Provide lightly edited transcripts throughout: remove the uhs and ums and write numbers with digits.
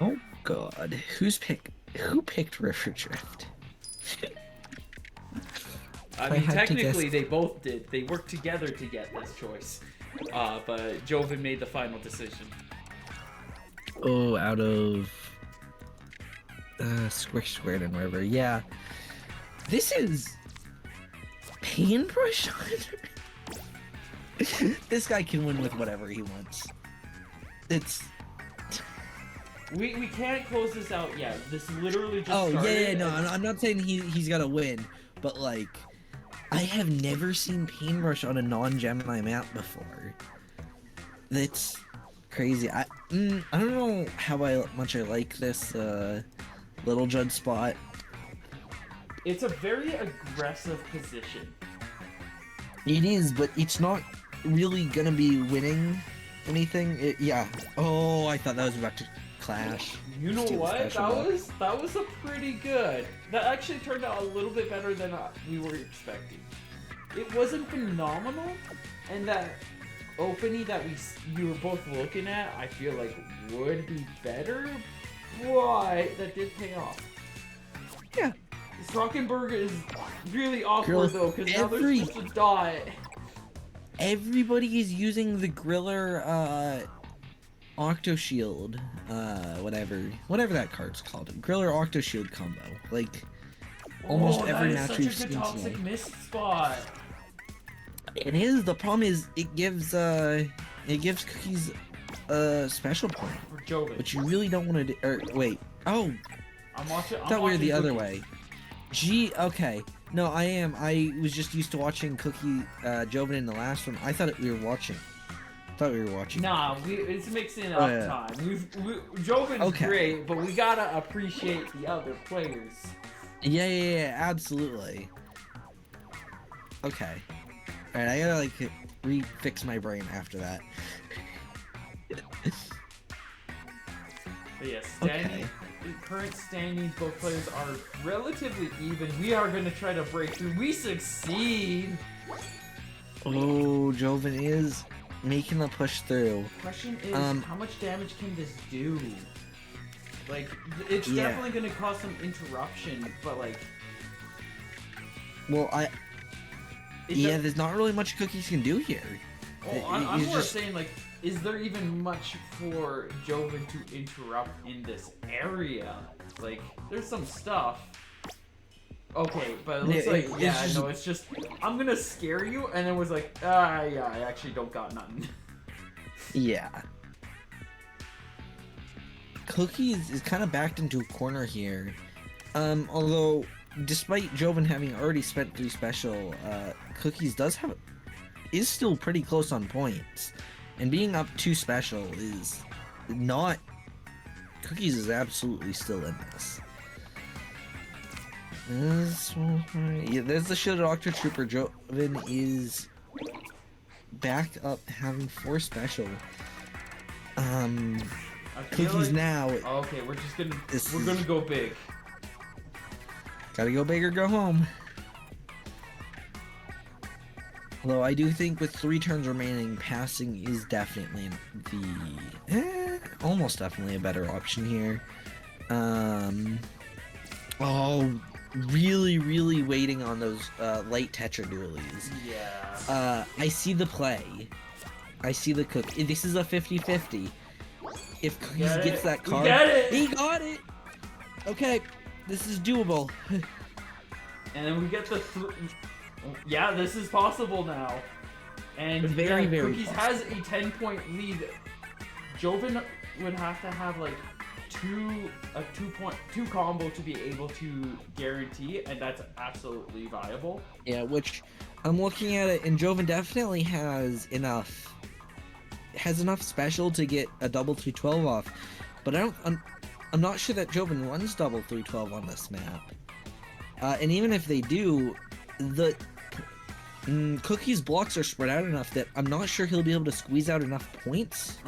Oh God, who picked River Drift? I If I mean, had to guess, technically they both did. They worked together to get this choice. But Joven made the final decision. oh, out of Squish Squared and River. Yeah, this is Paintbrush Hunter. This guy can win with whatever he wants. It's We can't close this out yet. This literally just oh started. yeah, no, I'm not saying he's got to win, but like I have never seen Paintbrush on a non-Gemini map before. That's crazy. I don't know how much I like this Little Judd spot. It's a very aggressive position. It is, but it's not really gonna be winning anything. Yeah. Oh, I thought that was about to clash. You know Steal the what? special block. That was a pretty good. That actually turned out a little bit better than we were expecting. It wasn't phenomenal, and that opening that you were both looking at, I feel like would be better, but that did pay off. Yeah. This Rockenberg is really awkward Girl, though, because now they're supposed to die. Everybody is using the Griller Octo Shield, whatever that card's called. Griller Octo Shield combo. Like almost every match we've seen That is such a good toxic today. mist spot. It is. The problem is it gives Cookies a special point, For Joven. which you really don't want to do. Or wait. Oh, I'm watching. I thought we were the other Cookies. way. Okay. No, I am. I was just used to watching Joven in the last one. I thought we were watching. Thought we were watching. Nah, it's mixing up yeah. time. Joven's Okay. great, but we gotta appreciate the other players. Yeah, absolutely. Okay. Alright, I gotta, like, refix my brain after that. But yeah, Okay. current standings, both players are relatively even. We are gonna try to break through. We succeed! Oh, Joven is making the push through. Question is, how much damage can this do? Like, it's Yeah. definitely gonna cause some interruption, but like... Well, is yeah, there- there's not really much Cookies can do here. Well, I'm He's more just- saying, like, is there even much for Joven to interrupt in this area? Like, there's some stuff. Okay, but it looks like, it's just, I'm gonna scare you, and then was like, yeah, I actually don't got nothing. Yeah. Cookies is kind of backed into a corner here. Although, despite Joven having already spent 3 special, Cookies is still pretty close on points. And being up 2 special is not... Cookies is absolutely still in this. Yeah, there's the Shielded Octo Trooper. Joven is back up having 4 special. I feel Cookies like- now. Okay, we're gonna go big. Gotta go big or go home. Although I do think with 3 turns remaining, passing is definitely almost definitely a better option here. Oh, really waiting on those light Tetra dualies. Yeah. I see the play. I see the cook. This is a 50-50. If Cookies gets that card, he got it. Okay, this is doable. And then we get the yeah, this is possible now. And Very Cookies possible. has a 10-point lead. Joven would have to have like two combo to be able to guarantee, and that's absolutely viable. Yeah, which I'm looking at it, and Joven definitely has enough special to get a double 312 off, but I'm not sure that Joven runs double 312 on this map. And even if they do, the Cookies blocks are spread out enough that I'm not sure he'll be able to squeeze out enough points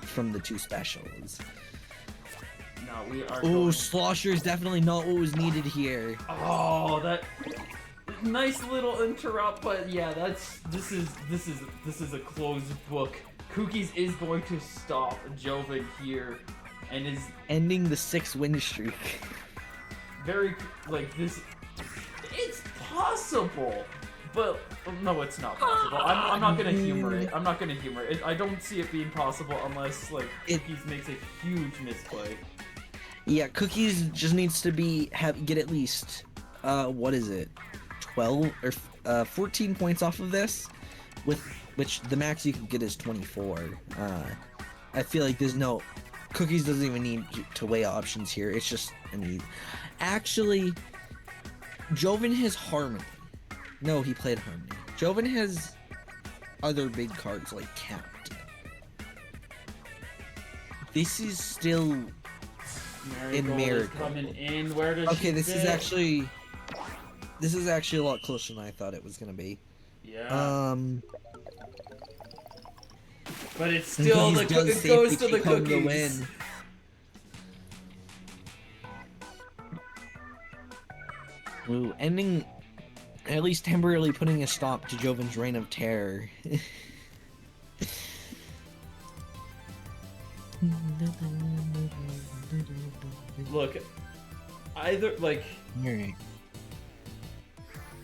from the 2 specials. No, we are. Oh, Slosher is definitely not what was needed here. Oh, that nice little interrupt, but yeah, this is a closed book. Cookies is going to stop Joven here. and is ending the 6-win streak. very like this. It's possible, but no, it's not possible. I'm not gonna humor it. I'm not gonna humor it. I don't see it being possible unless like Cookies makes a huge misplay. Yeah, Cookies just needs to get at least what is it, 12 or 14 points off of this, with which the max you can get is 24. I feel like there's no Cookies doesn't even need to weigh options here. It's just actually, Ljovynn has Harmony. No, he played Harmony. Ljovynn has other big cards like Capped. This is still in Marigold. Coming in. Where does okay, she this fit? is actually a lot closer than I thought it was gonna be. Yeah. But it's still it goes to the Cookies. Win. Ooh, ending, at least temporarily putting a stop to Ljovynn's reign of terror. Look, either like Alright.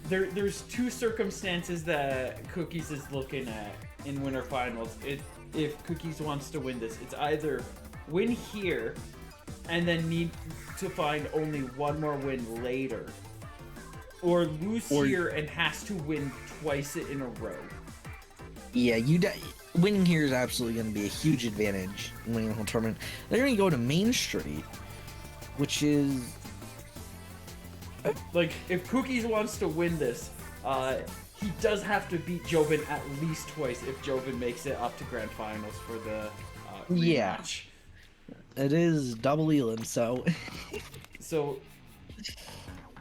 there's two circumstances that Cookies is looking at in Winter Finals. If Cookies wants to win this, it's either win here and then need to find only one more win later, or lose here and has to win twice in a row. Yeah, winning here is absolutely going to be a huge advantage in winning the whole tournament. They're going to go to Main Street, which is like if Cookies wants to win this, he does have to beat Ljovynn at least twice if Ljovynn makes it up to Grand Finals for the rematch. It is double Elam, so so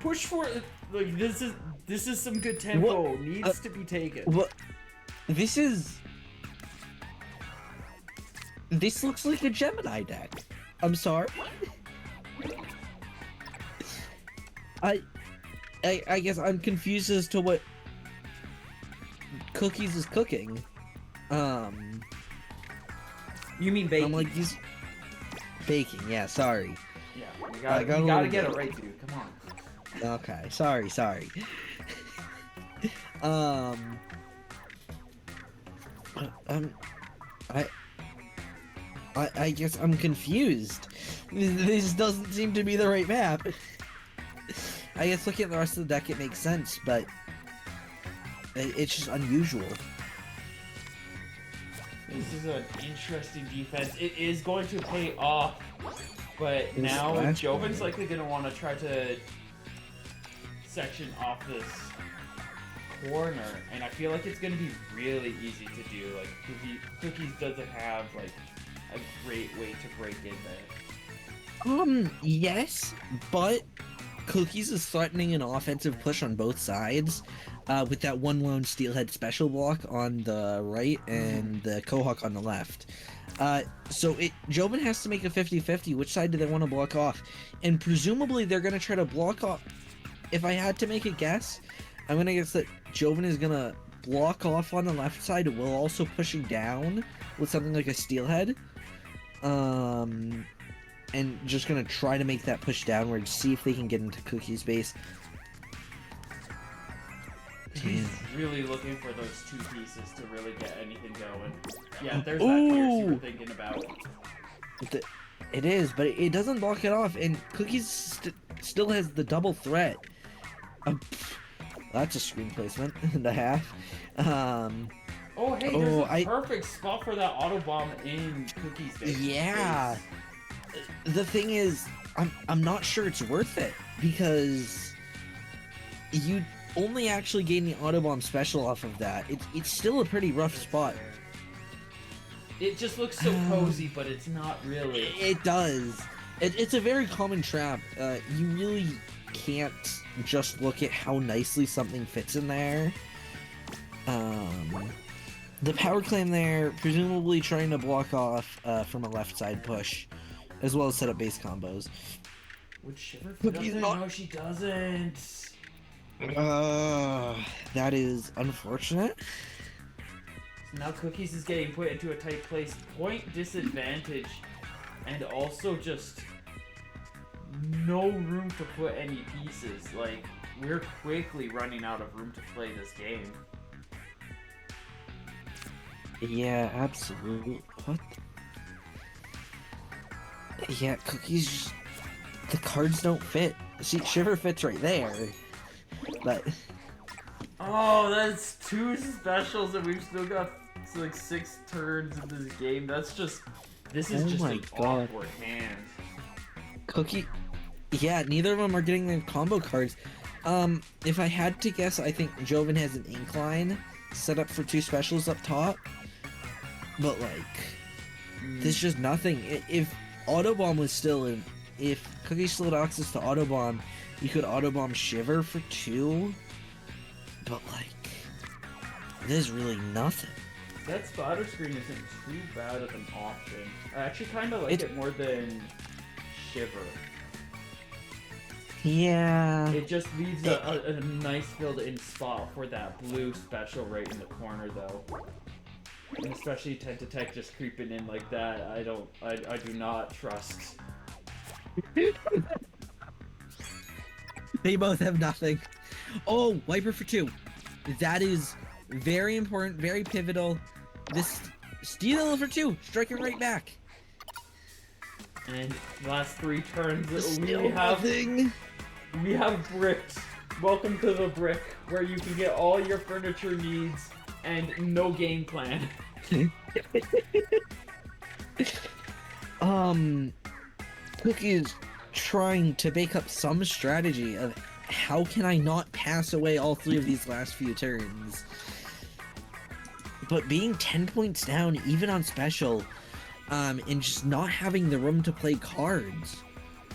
push for it. Like this is some good tempo needs to be taken. What? This looks like a Gemini deck. I'm sorry. I guess I'm confused as to what Cookies is cooking. You mean baking? I'm like baking. Yeah, sorry. Yeah, you gotta get it right, dude. Come on. Okay, sorry. I guess I'm confused. This doesn't seem to be the right map. I guess looking at the rest of the deck, it makes sense, but it's just unusual. This is an interesting defense. It is going to pay off, but now Ljovynn's likely going to want to try to section off this corner, and I feel like it's going to be really easy to do. Like Cookies doesn't have like a great way to break in there. Yes, but Cookies is threatening an offensive push on both sides, with that one lone steelhead special block on the right and the Quahog on the left. So Ljovynn has to make a 50-50. Which side do they want to block off? And presumably they're going to try to block off. If I had to make a guess, I'm going to guess that Ljovynn is going to block off on the left side while also pushing down with something like a steelhead. And just gonna try to make that push downward, see if they can get into Cookies' base. He's really looking for those two pieces to really get anything going. Yeah, there's that pierce you were thinking about. It is, but it doesn't block it off, and Cookies still has the double threat. That's a screen placement and a half. Oh, hey, there's a perfect spot for that auto bomb in Cookies' base. Yeah. The thing is, I'm not sure it's worth it, because you only actually gain the Autobomb special off of that. It's still a pretty rough spot. It just looks so cozy, but it's not really. It does. It's a very common trap. You really can't just look at how nicely something fits in there. The power claim there, presumably trying to block off from a left side push, as well as set up base combos. Would Shiver doesn't? No, she doesn't. That is unfortunate. So now Cookies is getting put into a tight place. Point disadvantage. and also just no room to put any pieces. Like, we're quickly running out of room to play this game. Yeah, absolutely. What? Yeah, Cookies. The cards don't fit. See, Shiver fits right there, but. Oh, that's 2 specials, and we've still got like 6 turns in this game. That's just. This is just an awkward hand. Cookie. Yeah, neither of them are getting their combo cards. If I had to guess, I think Ljovynn has an Incline set up for 2 specials up top. But, like, there's just nothing. If Autobomb was still in... If Cookie still had access to Autobomb, you could Autobomb Shiver for 2. But, like, there's really nothing. That splatter screen isn't too bad of an option. I actually kind of like it more than Shiver. Yeah. It just leaves a nice filled-in spot for that blue special right in the corner, though. And especially Tech just creeping in like that, I do not trust. They both have nothing. Oh, Wiper for 2. That is very important, very pivotal. This Steal for 2. Strike it right back. And last 3 turns, we have bricks. Welcome to the brick, where you can get all your furniture needs and no game plan. Cookie's trying to bake up some strategy of how can I not pass away all 3 of these last few turns. But being 10 points down, even on special, and just not having the room to play cards.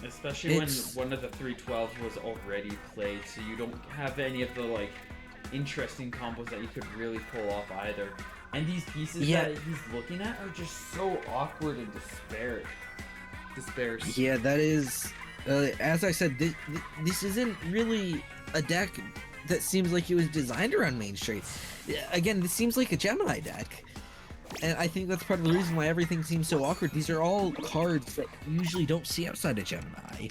Especially when one of the 312s was already played, so you don't have any of the, like, interesting combos that you could really pull off either. And these pieces that he's looking at are just so awkward and disparate. Yeah, that is... as I said, this isn't really a deck that seems like it was designed around Main Street. Again, this seems like a Gemini deck. And I think that's part of the reason why everything seems so awkward. These are all cards that you usually don't see outside of Gemini.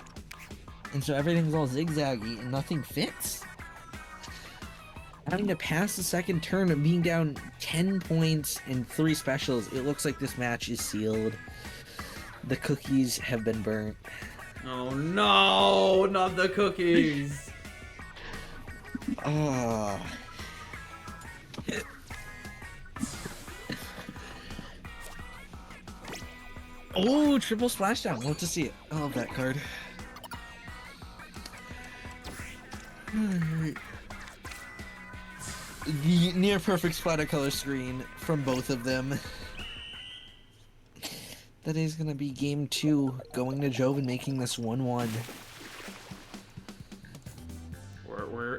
And so everything's all zigzaggy and nothing fits. Having to pass the second turn and being down 10 points and 3 specials, it looks like this match is sealed. The cookies have been burnt. Oh no, not the cookies! Oh, triple splashdown. Love to see it. I love that card. The near perfect splatter color screen from both of them. That is gonna be game 2, going to Ljovynn, making this 1-1.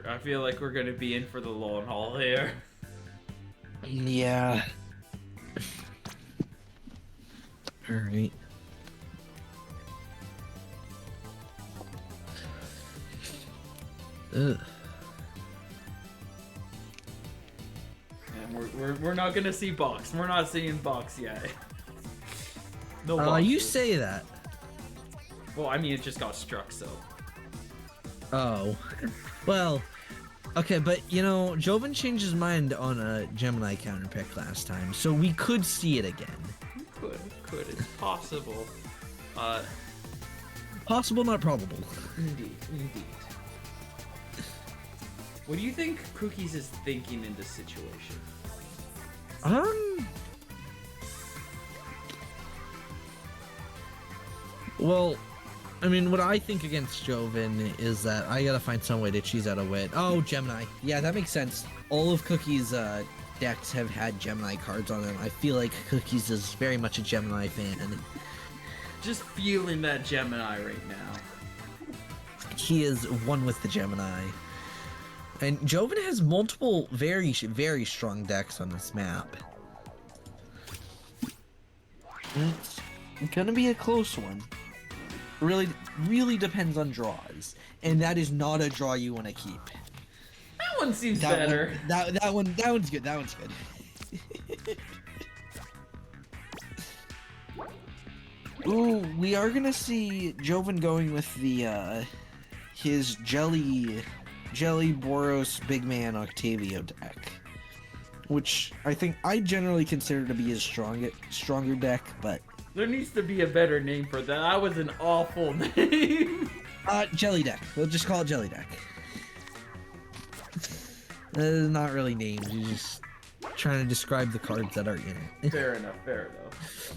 I feel like we're gonna be in for the long haul here. Yeah. Alright. Ugh. And we're not gonna see box. We're not seeing box yet. No box. You say that. Well, I mean, it just got struck, so. Oh. Well, okay, but you know, Ljovynn changed his mind on a Gemini counter pick last time, so we could see it again. Could. It's possible. Possible, not probable. Indeed. What do you think Cookies is thinking in this situation? Well, I mean, what I think against Ljovynn is that I gotta find some way to cheese out a win. Oh, Gemini. Yeah, that makes sense. All of Cookies' decks have had Gemini cards on them. I feel like Cookies is very much a Gemini fan. Just feeling that Gemini right now. He is one with the Gemini. And Ljovynn has multiple very, very strong decks on this map. It's gonna be a close one. Really depends on draws. And that is not a draw you want to keep. That one seems better. That one's good. That one's good. Ooh, we are gonna see Ljovynn going with the his Jelly Boros Big Man Octavio deck, which I generally consider to be his stronger deck, but There needs to be a better name for that. That was an awful name. Jelly deck. We'll just call it Jelly deck. Not really names. You're just trying to describe the cards that are in it. Fair enough. Fair enough.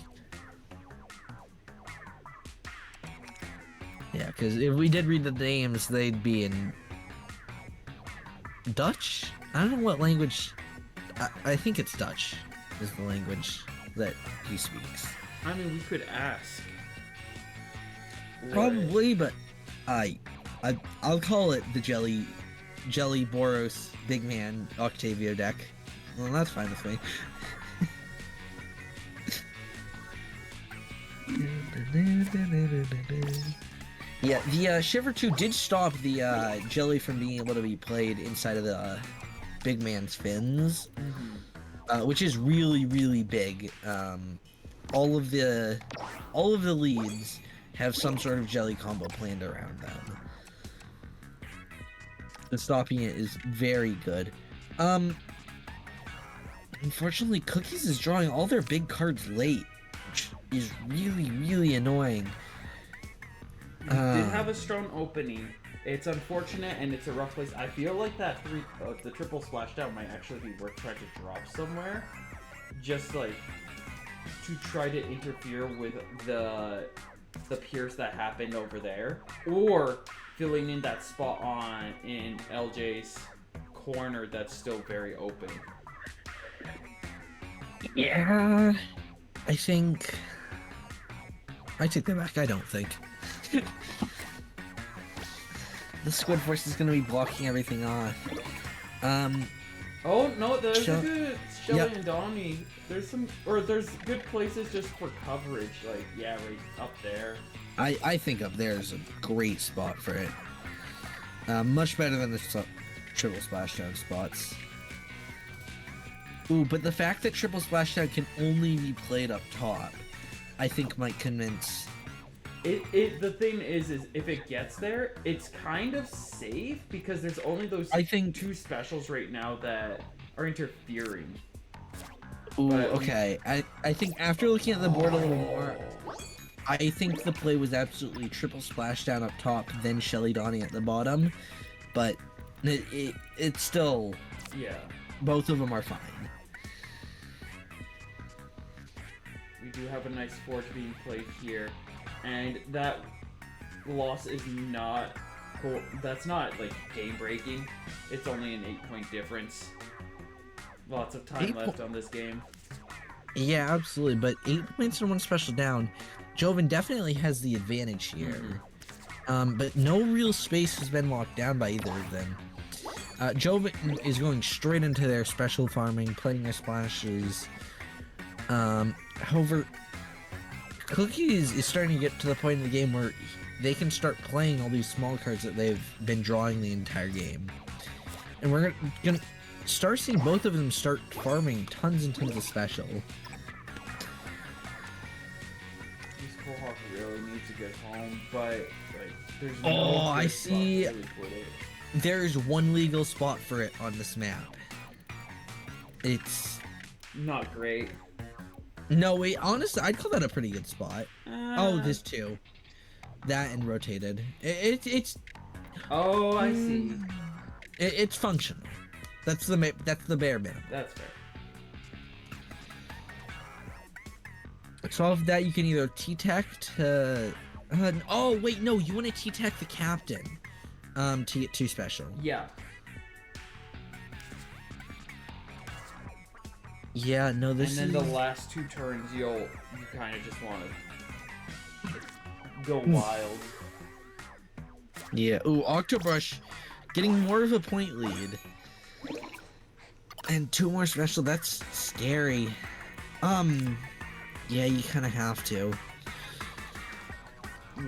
Yeah, because if we did read the names, they'd be in Dutch? I don't know what language. I think it's Dutch is the language that he speaks. I mean, we could ask. Probably, but I'll call it the Jelly Boros Big Man Octavio deck. Well, that's fine with me. Yeah, the Shiver 2 did stop the Jelly from being able to be played inside of the Big Man's fins, which is really, really big. All of the leads have some sort of Jelly combo planned around them. And stopping it is very good. Unfortunately, Cookies is drawing all their big cards late, which is really, really annoying. We did have a strong opening. It's unfortunate and it's a rough place. I feel like that the triple splashdown might actually be worth trying to drop somewhere, just like to try to interfere with the pierce that happened over there, or filling in that spot in LJ's corner that's still very open. Yeah, I think I take that back. I don't think. The Squid Force is going to be blocking everything off. Oh no, there's a good Shelly Yep. and Donnie. There's good places just for coverage, like right up there. I think up there is a great spot for it. Much better than the triple splashdown spots. Ooh, but the fact that triple splashdown can only be played up top, I think might convince. The thing is if it gets there, it's kind of safe because there's only those two specials right now that are interfering. Ooh, okay. I think after looking at the board a little more, I think the play was absolutely triple splashdown up top, then Shelly Donnie at the bottom. But it's still, yeah. Both of them are fine. We do have a nice forge being played here. And that loss is not cool. That's not like game breaking. It's only an 8-point difference. Lots of time left on this game. Yeah, absolutely. But 8 points and 1 special down. Ljovynn definitely has the advantage here. But no real space has been locked down by either of them. Ljovynn is going straight into their special farming, playing their splashes. However, Cookies is starting to get to the point in the game where they can start playing all these small cards that they've been drawing the entire game. And we're gonna start seeing both of them start farming tons and tons of special. This Kohawk really needs to get home, but like there's no I see. spot to really put it. There's one legal spot for it on this map. It's not great. No, wait, honestly, I'd call that a pretty good spot. Oh, there's two. That and rotated. It's. Oh, I see. It's functional. That's the bare minimum. That's fair. So off that, you can either T-Tech to... oh, wait, no, you want to T-Tech the captain to get 2 special. Yeah. Yeah, no, this is... And then the last 2 turns, you kind of just want to go wild. Yeah, ooh, Octobrush getting more of a point lead. And 2 more special, that's scary. Yeah, you kind of have to.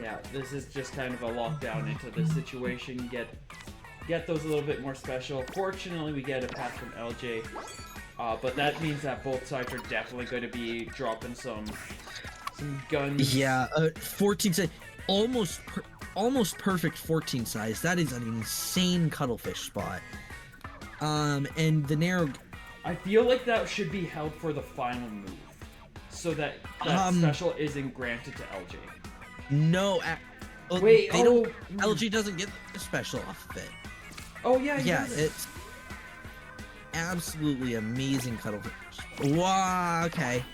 Yeah, this is just kind of a lockdown into the situation. Get those a little bit more special. Fortunately, we get a pass from LJ. But that means that both sides are definitely going to be dropping some some guns. Yeah, 14 size, almost perfect 14 size. That is an insane cuttlefish spot. And the narrow. I feel like that should be held for the final move, so that special isn't granted to LJ. No, wait, they don't. LG doesn't get the special off of it. Oh yeah, yeah, it's absolutely amazing cuttlefish. Wow, okay.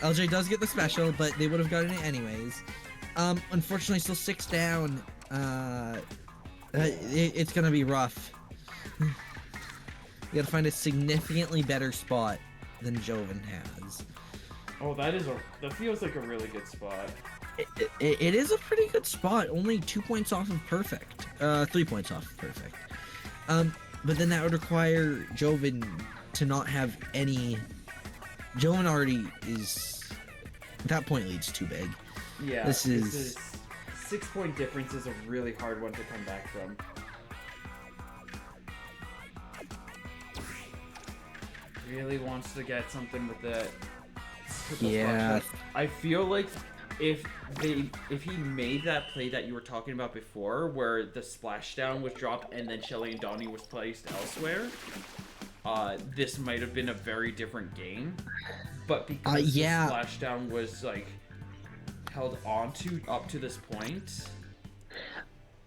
LJ does get the special, but they would have gotten it anyways. Unfortunately, still 6 down. It's gonna be rough. You gotta find a significantly better spot than Ljovynn has. Oh, that feels like a really good spot. It is a pretty good spot. Only 2 points off of perfect. 3 points off of perfect. But then that would require Ljovynn to not have any. Ljovynn already is. That point lead's too big. Yeah. This is 6-point difference is a really hard one to come back from. Really wants to get something with that. Yeah. I feel like if he made that play that you were talking about before, where the splashdown was dropped and then Shelly and Donnie was placed elsewhere, this might have been a very different game. But because the splashdown was like held onto up to this point.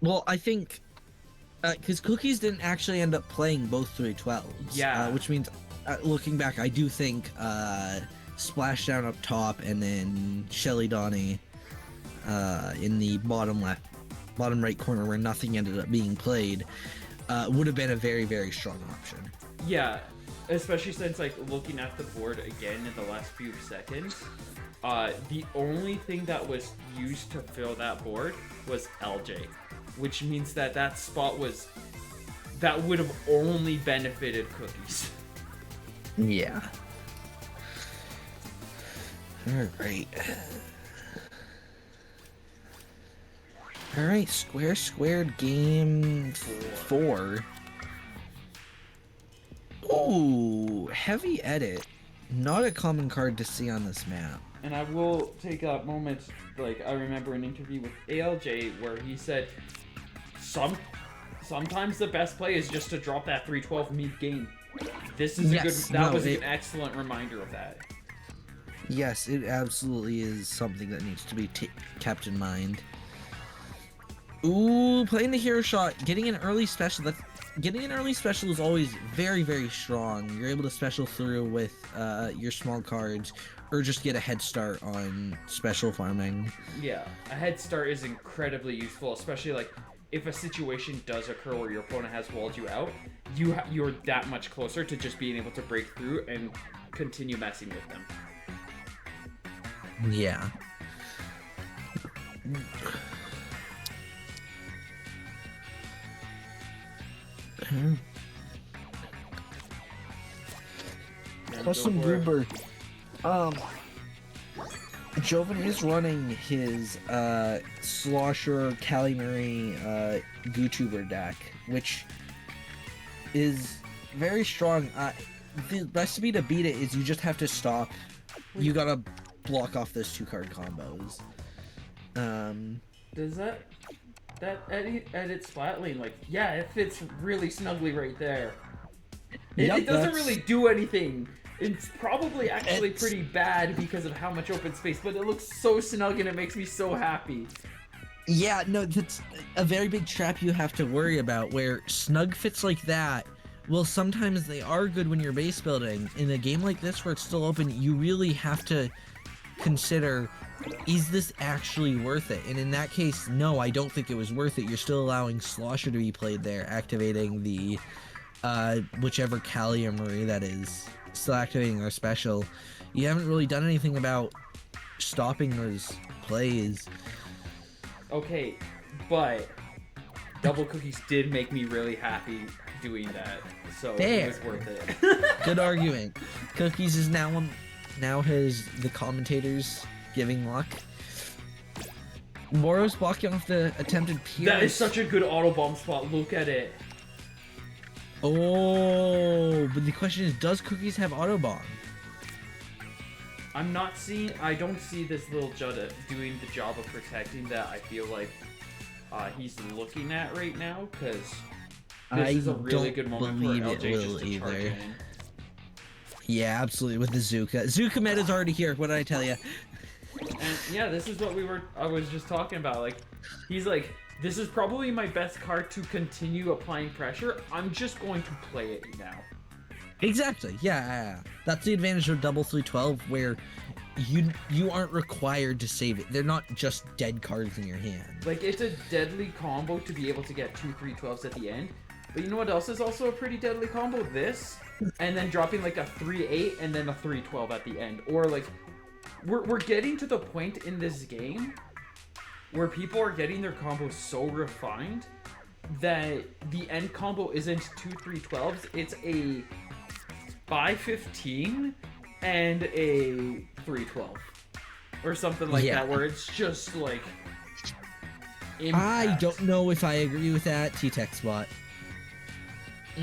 Well, I think because Cookies didn't actually end up playing both 312s. Yeah. Which means, looking back, I do think Splashdown up top and then Shelly Donnie in the bottom right corner where nothing ended up being played would have been a very, very strong option. Yeah, especially since, like, looking at the board again in the last few seconds, the only thing that was used to fill that board was LJ, which means that that spot would have only benefited Cookies. Yeah. Alright. Alright, squared game 4. Ooh, heavy edit. Not a common card to see on this map. And I will take a moment, like, I remember an interview with ALJ where he said, sometimes the best play is just to drop that 312 mid-game. This is an excellent reminder of that. Yes, it absolutely is something that needs to be kept in mind. Ooh, playing the hero shot, getting an early special. Getting an early special is always very, very strong. You're able to special through with your small cards, or just get a head start on special farming. Yeah, a head start is incredibly useful, especially like if a situation does occur where your opponent has walled you out, you're that much closer to just being able to break through and continue messing with them. Yeah. Custom Goober. Ljovynn is running his Slosher Calimari GooTuber deck, which is very strong. The recipe to beat it is you just have to stop. You gotta block off those 2-card combos. Does that edit splat lane, like, yeah, it fits really snugly right there. It doesn't really do anything. It's probably actually pretty bad because of how much open space, but it looks so snug and it makes me so happy. Yeah, no, that's a very big trap you have to worry about, where snug fits like that, well, sometimes they are good when you're base building. In a game like this where it's still open, you really have to consider, is this actually worth it? And in that case, no, I don't think it was worth it. You're still allowing Slosher to be played there, activating the whichever Calimari that is, still activating our special. You haven't really done anything about stopping those plays. Okay, but DblCookies did make me really happy doing that, so it was worth it. Good argument. Cookies is now has the commentators giving luck. Moro's blocking off the attempted pierce. That is such a good auto bomb spot. Look at it. Oh, but the question is, does Cookies have auto bomb? I don't see this little Judd doing the job of protecting that I feel like he's looking at right now, because this is a really good moment for LJ just to charge in. Yeah, absolutely, with the Zuka. Zuka meta's already here, what did I tell you? And yeah, this is what I was just talking about. Like, he's like, this is probably my best card to continue applying pressure. I'm just going to play it now. Exactly, yeah. That's the advantage of double 312, where you aren't required to save it. They're not just dead cards in your hand. Like, it's a deadly combo to be able to get 2 312s at the end. But you know what else is also a pretty deadly combo? This, and then dropping like a 3-8 and then a 312 at the end. Or like, we're getting to the point in this game where people are getting their combos so refined that the end combo isn't 2 312s, it's a 5-15 and a 312 or something like that, where it's just like impact. I don't know if I agree with that. T-Tech spot.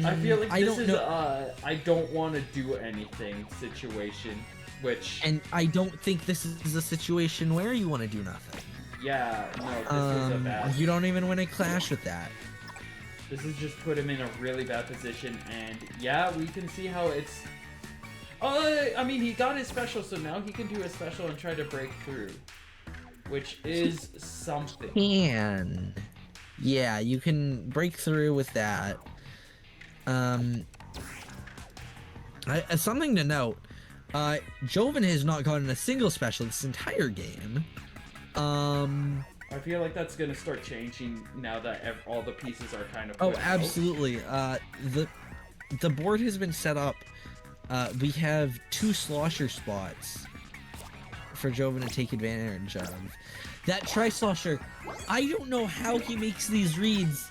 I feel like this is I don't want to do anything situation, which... And I don't think this is a situation where you want to do nothing. Yeah, no, this is a bad... You don't even win a clash with that. This has just put him in a really bad position, and yeah, we can see how it's... I mean, he got his special, so now he can do a special and try to break through, which is something. Yeah, you can break through with that. Something to note, Ljovynn has not gotten a single special this entire game. I feel like that's gonna start changing now that all the pieces are kind of... Oh, absolutely. The board has been set up. We have 2 slosher spots for Ljovynn to take advantage of. That tri-slosher, I don't know how he makes these reads.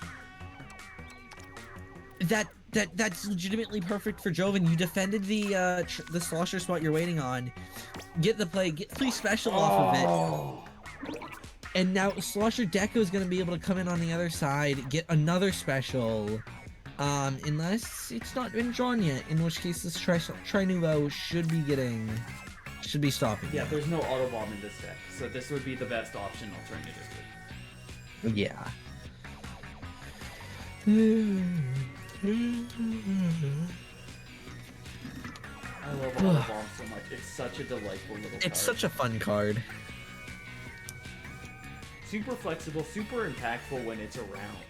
That's legitimately perfect for Ljovynn. You defended the slosher spot you're waiting on. Get the play, get 3 special off of it. And now Slosher Deco is going to be able to come in on the other side, get another special. Unless it's not been drawn yet, in which case this Tri-Nouveau should be stopping. Yeah, there's no auto bomb in this deck, so this would be the best option alternatively. Yeah. I love auto bomb so much. It's such a delightful little card. It's such a fun card. Super flexible, super impactful when it's around.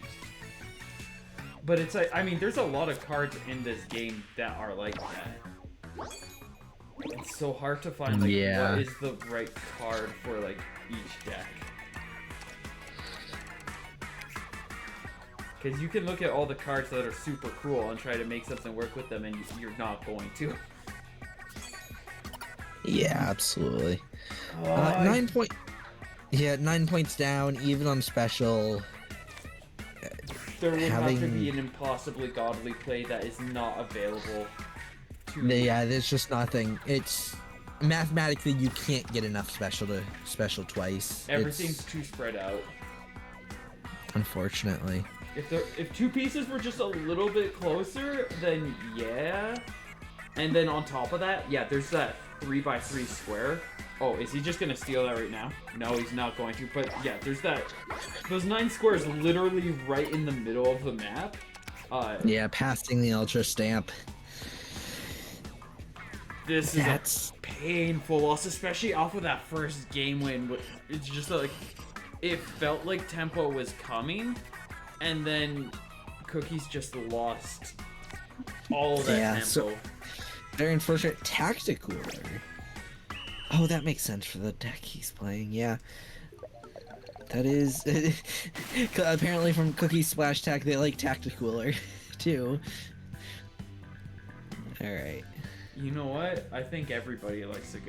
But it's like, I mean, there's a lot of cards in this game that are like that. It's so hard to find, like, what is the right card for, like, each deck. Because you can look at all the cards that are super cool and try to make something work with them, and you're not going to. Yeah, absolutely. 9 points down, even on special. There would have to be an impossibly godly play that is not available to... Yeah, there's just nothing. It's... Mathematically, you can't get enough special to special twice. Everything's too spread out. Unfortunately. If 2 pieces were just a little bit closer, then yeah. And then on top of that, yeah, there's that 3x3 square. Oh, is he just gonna steal that right now? No, he's not going to. But yeah, there's that. Those 9 squares literally right in the middle of the map. Yeah, passing the Ultra Stamp. This is a painful loss, especially off of that first game win. It's just like, it felt like tempo was coming, and then Cookies just lost all of that tempo. So very unfortunate. Tactical. Oh, that makes sense for the deck he's playing, yeah. That is... Apparently from Cookie Splash Tech, they like Tacticooler, too. Alright. You know what? I think everybody likes a good